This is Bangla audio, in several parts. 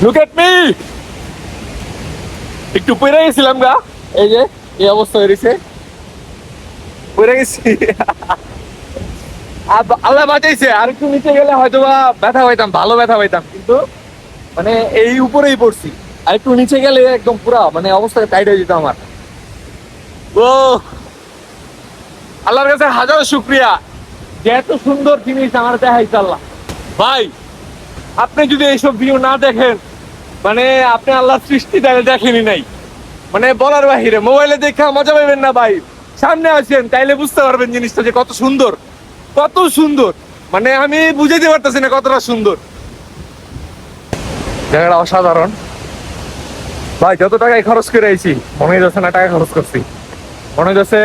Look at me. একটু পড়ে গেছিলাম গা, এই যে এই অবস্থা হয়েছে, পড়ে গেছি। আল্লাহ বাঁচাইছে, আর একটু নিচে গেলে হয়তো বা ব্যথা পাইতাম, ভালো ব্যথা পাইতাম, কিন্তু মানে এই উপরেই পড়ছি। আর একটু নিচে গেলে একদম পুরা মানে অবস্থা টাইট হয়ে যেত আমার। ও আল্লাহর কাছে হাজার শুক্রিয়া যে এত সুন্দর জিনিস আমার দেখাইছে আল্লাহ। ভাই আপনি যদি এইসব ভিউ না দেখেন, মানে আপনি আল্লাহর সৃষ্টি দেখেনি নাই, মানে বলার বাহিরে। মোবাইলে দেখে মজা পাবেন না ভাই, সামনে আসেন তাইলে বুঝতে পারবেন জিনিসটা যে কত সুন্দর, কত সুন্দর। মানে আমি বুঝাইতে পারতেছি না কতটা সুন্দর জায়গাটা, অসাধারণ। ভাই যত টাকায় খরচ করে আইছি মনে হচ্ছে না টাকা খরচ করছি, মনে হচ্ছে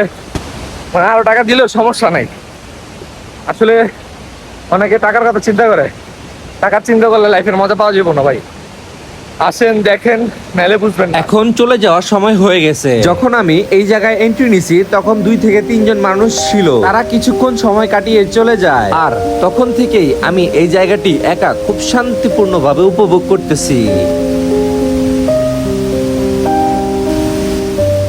মানে আরো টাকা দিলেও সমস্যা নাই। আসলে অনেকে টাকার কথা চিন্তা করে, টাকার চিন্তা করলে লাইফের মজা পাওয়া যাবে না ভাই। আসেন দেখেন, মেলে বুঝবেন না। এখন চলে যাওয়ার সময় হয়ে গেছে। যখন আমি এই জায়গায় এন্ট্রি নিছি তখন 2 থেকে 3 জন মানুষ ছিল, তারা কিছুক্ষণ সময় কাটিয়ে চলে যায়। আর তখন থেকেই আমি এই জায়গাটি একা খুব শান্তিপূর্ণভাবে উপভোগ করতেছি।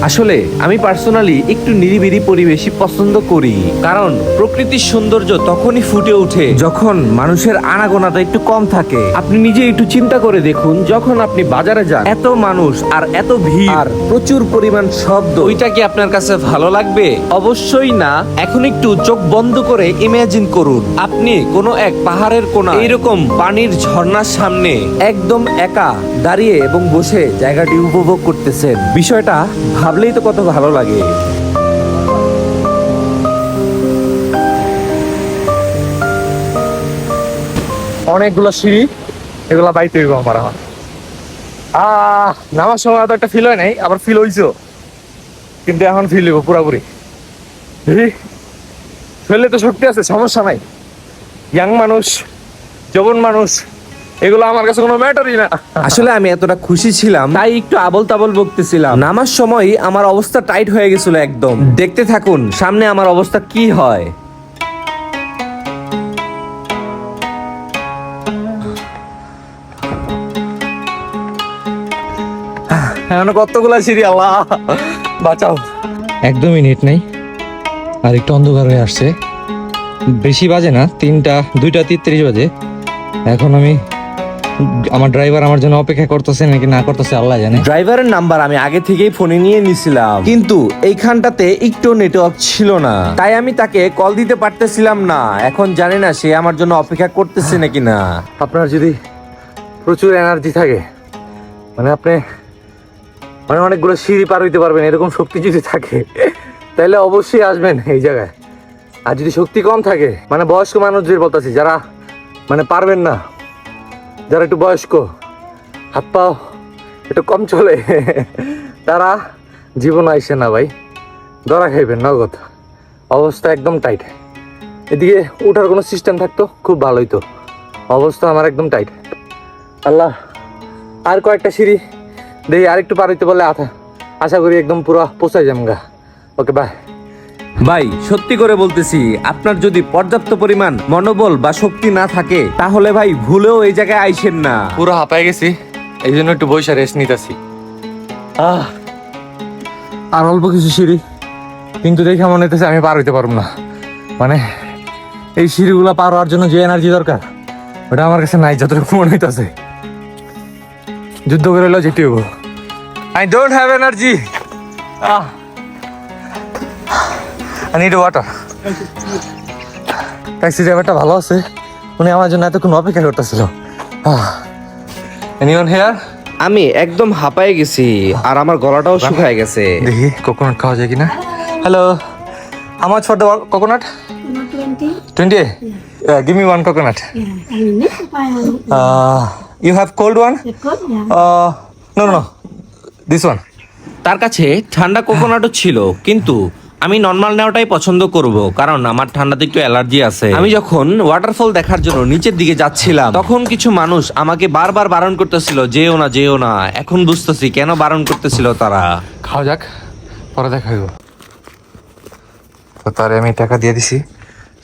আসলে আমি পার্সোনালি একটু নিরিবিলি পরিবেশই পছন্দ করি, কারণ প্রকৃতির সৌন্দর্য তখনই ফুটে ওঠে যখন মানুষের আনাগোনাটা একটু কম থাকে। আপনি নিজে একটু চিন্তা করে দেখুন, যখন আপনি বাজারে যান, এত মানুষ আর এত ভিড় আর প্রচুর পরিমাণ শব্দ, ওইটা কি আপনার কাছে ভালো লাগবে? অবশ্যই না। এখন একটু চোখ বন্ধ করে ইমাজিন করুন, আপনি কোনো এক পাহাড়ের কোণা এইরকম পানির ঝর্ণার সামনে একদম একা দাঁড়িয়ে এবং বসে জায়গাটি উপভোগ করতেছেন। বিষয়টা ভাবলেই তো কত ভালো লাগে। অনেকগুলো সিঁড়ি, এগুলা বাইতে হইব আমার। এখন নামার সময় তো একটা ফিল হয় নাই, আবার ফিল হইছো, কিন্তু এখন ফিল হইব পুরাপুরি। শরীরে তো শক্তি আছে, সমস্যা নাই। ইয়াং মানুষ, যৌবন মানুষ, এগুলো আমার কাছে কোনো ম্যাটারই না। আসলে আমি এতটা খুশি ছিলাম তাই একটু আবল তাবল বকতেছিলাম। নামার সময় আমার অবস্থা টাইট হয়ে গেছিল একদম। দেখতে থাকুন সামনে আমার অবস্থা কি হয়। এখন কতগুলা সিঁড়ি, আল্লাহ বাঁচাও। একদমই নেট নেই, আর একটু অন্ধকার হয়ে আসছে। বেশি বাজে না, 2:33 বাজে। এখন আমি, আমার ড্রাইভার আমার জন্য অপেক্ষা করতেছে নাকি না করতেছে আল্লাহ জানে। ড্রাইভারের নাম্বার আমি আগে থেকেই ফোনে নিয়ে নিছিলাম, কিন্তু এইখানটাতে একটু নেটওয়ার্ক ছিল না, তাই আমি তাকে কল দিতে পারতেছিলাম না। এখন জানি না সে আমার জন্য অপেক্ষা করতেছে নাকি না। আপনার যদি প্রচুর এনার্জি থাকে, মানে আপনি মানে অনেকগুলো সিঁড়ি পার হইতে পারবেন, এরকম শক্তি যদি থাকে তাহলে অবশ্যই আসবেন এই জায়গায়। আর যদি শক্তি কম থাকে, মানে বয়স্ক মানুষদের বলতেছি, যারা মানে পারবেন না, যারা একটু বয়স্ক, হাত পাও একটু কম চলে, তারা জীবন আইসে না ভাই, ধরা খাইবেন নগদ। অবস্থা একদম টাইট। এদিকে ওঠার কোনো সিস্টেম থাকতো খুব ভালোই তো, অবস্থা আমার একদম টাইট। আল্লাহ, আর কয়েকটা সিঁড়ি দেখি, আর একটু পার হইতে বললে আশা করি একদম পুরো পৌঁছাই যাম গা। Okay bye. ভাই সত্যি করে বলতেছি, আপনার যদি পর্যাপ্ত পরিমাণ মনোবল বা শক্তি না থাকে তাহলে ভাই ভুলেও এই জায়গায় আইসেন না। পুরো হাঁপাই গেছি, এই জন্য একটু বইসা রেস্ট নিতেছি। আর অল্প কিছু সিঁড়ি, কিন্তু দেখে মনে হইতেছে আমি পার হইতে পারবো না। মানে এই সিঁড়িগুলো পার হওয়ার জন্য যে এনার্জি দরকার ওটা আমার কাছে নাই, যতটুকু মনে হইতেছে। যুদ্ধ করে এলো যেতে হবো। I don't have energy, I need water. Taxi ড্রাইভারটা ভালো আছে, উনি আমার জন্য এতক্ষণ অপেক্ষা করতেছিল। Anyone here? আমি একদম হাঁপায়ে গেছি আর আমার গলাটাও শুকায় গেছে। দেখি কোকোনাট খাওয়া যায় কিনা। Hello, how much for the coconut? 20? Give me one coconut. You have cold one? No. This one. তার কাছে ঠান্ডা কোকোনাটও ছিল, কিন্তু আমি নর্মাল নেওয়াটাই পছন্দ করব, কারণ আমার ঠান্ডাতে একটু অ্যালার্জি আছে। আমি যখন ওয়াটারফল দেখার জন্য নিচের দিকে যাচ্ছিলাম তখন কিছু মানুষ আমাকে বারবার বারণ করতেছিল, যেও না। এখন বুঝতেছি কেন বারণ করতেছিল তারা। খাওয়া যাক, পরে দেখা হইব। তো তারে আমি টাকা দিয়ে দিছি,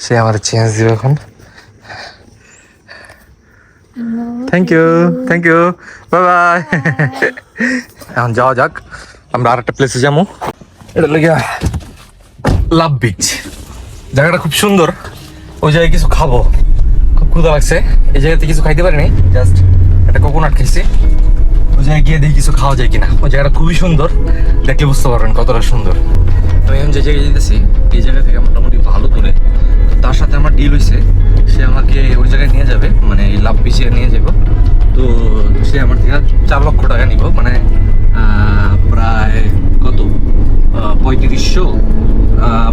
সে আমার চেঞ্জ দিবে এখন। Thank you bye bye. এখন যাওয়া যাক, আমরা আর একটা প্লেসে যাবো। এটা লেগে লাভ বিচ, জায়গাটা খুব সুন্দর। ওই জায়গায় কিছু খাবো, খুব ক্ষুধা লাগছে। এই জায়গাতে কিছু খাইতে পারিনি, জাস্ট একটা কোকোনাট খেয়েছি। ওই জায়গায় গিয়ে দেখি কিছু খাওয়া যায় কিনা। ওই জায়গাটা খুবই সুন্দর, দেখলে বুঝতে পারবেন কতটা সুন্দর। আমি এখন যে জায়গায় যেতেছি, এই জায়গা থেকে মোটামুটি ভালো দূরে। তো তার সাথে আমার ডিল হয়েছে, সে আমাকে ওই জায়গায় নিয়ে যাবে, মানে এই লাভ বিচে নিয়ে যাব। তো সে আমার থেকে 4 লক্ষ টাকা নিব, মানে প্রায় কত 3500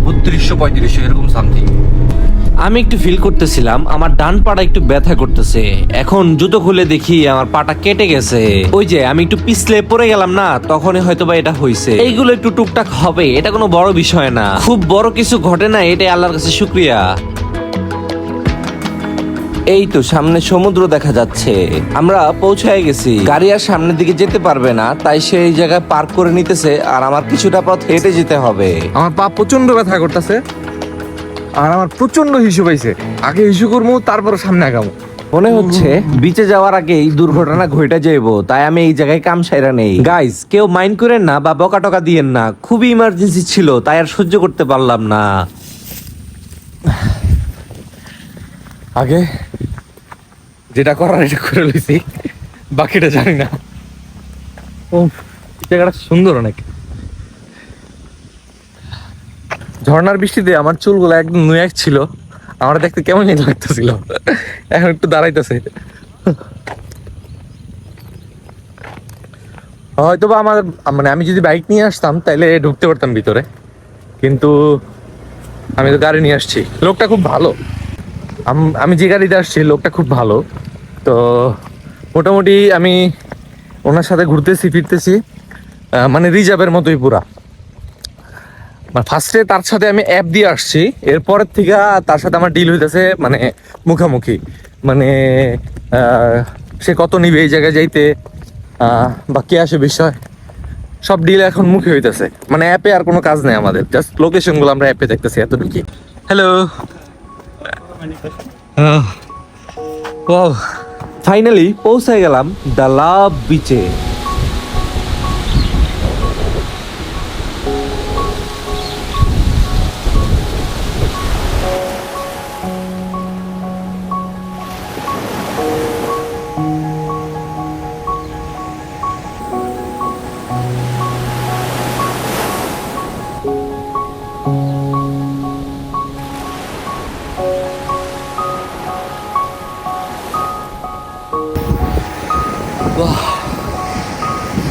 3200 এরকম সামথিং। আমি একটু ফিল করতেছিলাম আমার ডান পাটা একটু ব্যথা করতেছে। এখন জুতো খুলে দেখি আমার পাটা কেটে গেছে। ওই যে আমি একটু পিছলে পড়ে গেলাম না, তখনই হয়তোবা এটা হয়েছে। এইগুলো একটু টুকটাক হবে, এটা কোনো বড় বিষয় না, খুব বড় কিছু ঘটে না, এটাই আল্লাহর কাছে শুকরিয়া। এই তো সামনে সমুদ্র দেখা যাচ্ছে, আমরা পৌঁছায় গেছি। গাড়ি আর সামনের দিকে যেতে পারবে না, তাই সে এই জায়গায় পার্ক করে নিতেছে, আর আমার কিছুটা পথ হেঁটে যেতে হবে। আমার পা প্রচন্ড ব্যথা করতেছে, আর আমার প্রচন্ড হিসু পাইছে। আগে হিসু করবো, তারপর সামনে আগামো। মনে হচ্ছে বিচে যাওয়ার আগেই দুর্ঘটনা ঘটে যাইবো, তাই আমি এই জায়গায় কাম সাইরা নেই। গাইস, কেউ মাইন্ড করেন না বা বকা টকা দিয়েন না, খুবই ইমার্জেন্সি ছিল, তাই আর সহ্য করতে পারলাম না। আগে যেটা করার এটা করে লইছি, বাকিটা জানি না। ও, জায়গাটা সুন্দর অনেক। ঝর্ণার বৃষ্টিতে আমার চুলগুলো একদম নুয়ে ছিল, আমার দেখতে কেমন জানি লাগতেছিল। এখন একটু দাঁড়াইতেছে। হয়তো বা আমার, মানে আমি যদি বাইক নিয়ে আসতাম তাহলে ঢুকতে পারতাম ভিতরে, কিন্তু আমি তো গাড়ি নিয়ে আসছি। লোকটা খুব ভালো, আমি যে গাড়িতে আসছি লোকটা খুব ভালো। তো মোটামুটি আমি ওনার সাথে ঘুরতেছি ফিরতেছি, মানে রিজার্ভের মতোই পুরা। ফার্স্টে তার সাথে আমি অ্যাপ দিয়ে আসছি, এরপরের থেকে তার সাথে আমার ডিল হইতেছে মানে মুখামুখি। মানে সে কত নিবে এই জায়গায় যাইতে, বা কে আসে বিষয়, সব ডিল এখন মুখে হইতেছে। মানে অ্যাপে আর কোনো কাজ নেই আমাদের, জাস্ট লোকেশনগুলো আমরা অ্যাপে দেখতেছি, এতটুকুই। হ্যালো, ফাইনালি পৌঁছে গেলাম দ্য লাভ বিচে।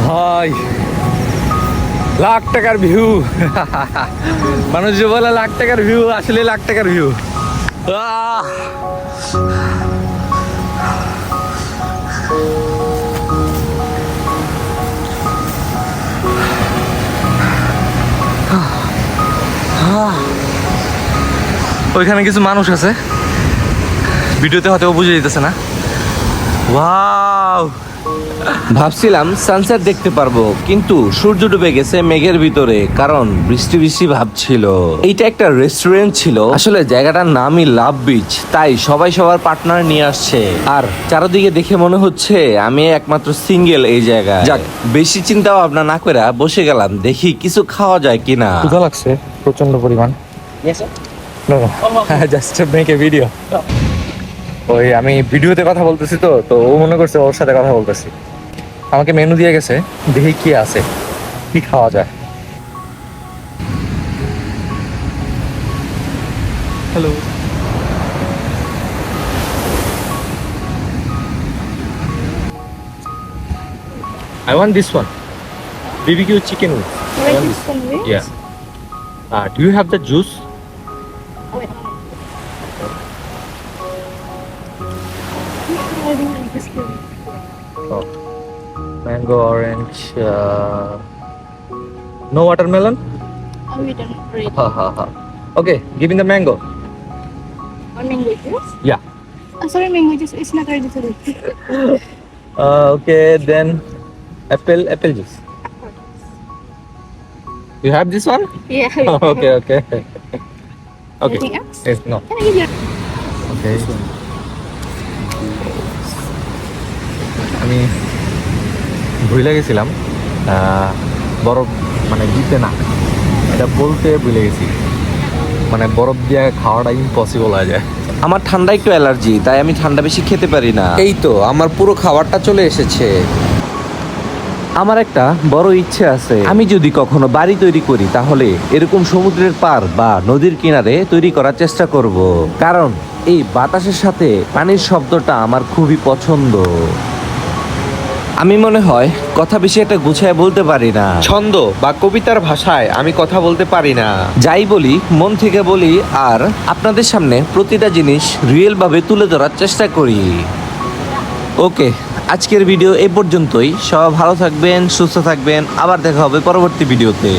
ভাই, লাখ টাকার ভিউ। মানুষ যে বলে লাখ টাকার ভিউ, আসলে লাখ টাকার ভিউ। ওইখানে কিছু মানুষ আছে, ভিডিওতে হয়তো বুঝে যেতেছে না। ওয়াও, ভাবছিলাম সানসেট দেখতে পারবো, কিন্তু সূর্য ডুবে গেছে মেঘের ভিতরে, কারণ বৃষ্টি বৃষ্টি ভাব ছিল। এইটা একটা রেস্টুরেন্ট ছিল, আসলে জায়গাটার নামই লাভ বিচ, তাই সবাই সবার পার্টনার নিয়ে আসছে। আর চারদিকে দেখে মনে হচ্ছে আমি একমাত্র সিঙ্গেল এই জায়গায়। যাক, বেশি চিন্তা ভাবনা না করে বসে গেলাম, দেখি কিছু খাওয়া যায় কিনা। ক্ষুধা লাগছে প্রচন্ড পরিমাণ। Just make a video. ওই আমি ভিডিওতে কথা বলতেছি, তো ও মনে করছে ওর সাথে কথা বলতেছি। আমাকে মেনু দিয়ে গেছে, দেখি কি আছে, কি খাওয়া যায়। Hello, I want this one, BBQ chicken wings. I want this. Yeah. Do you have the juice? Oh. Mango, orange, no watermelon? Ha ha ha. Okay, give me the mango. Or mango juice? Yeah. Sorry, mango juice is not ready to eat. Okay, then apple juice. You have this one? Yeah. Okay. Okay. Anything else? Yes, no. Can I give you? Okay. আমি ভুলে গেছিলাম বরফ মানে দিতে না, এটা বলতে ভুলে গেছি। মানে বরফ দিয়ে খাওয়াটা ইম্পসিবল হয়ে যায়। আমার ঠান্ডা একটু অ্যালার্জি, তাই আমি ঠান্ডা বেশি খেতে পারি না। এই তো আমার পুরো খাবারটা চলে এসেছে। আমার একটা বড় ইচ্ছে আছে, আমি যদি কখনো বাড়ি তৈরি করি তাহলে এরকম সমুদ্রের পার বা নদীর কিনারে তৈরি করার চেষ্টা করব, কারণ এই বাতাসের সাথে পানির শব্দটা আমার খুবই পছন্দ। আমি মনে হয় কথা বেশি একটা গুছায় বলতে পারি না, ছন্দ বা কবিতার ভাষায় আমি কথা বলতে পারি না। যাই বলি মন থেকে বলি, আর আপনাদের সামনে প্রতিটা জিনিস রিয়েল ভাবে তুলে ধরার চেষ্টা করি। ওকে, আজকের ভিডিও এই পর্যন্তই। সবাই ভালো থাকবেন, সুস্থ থাকবেন, আবার দেখা হবে পরবর্তী ভিডিওতে।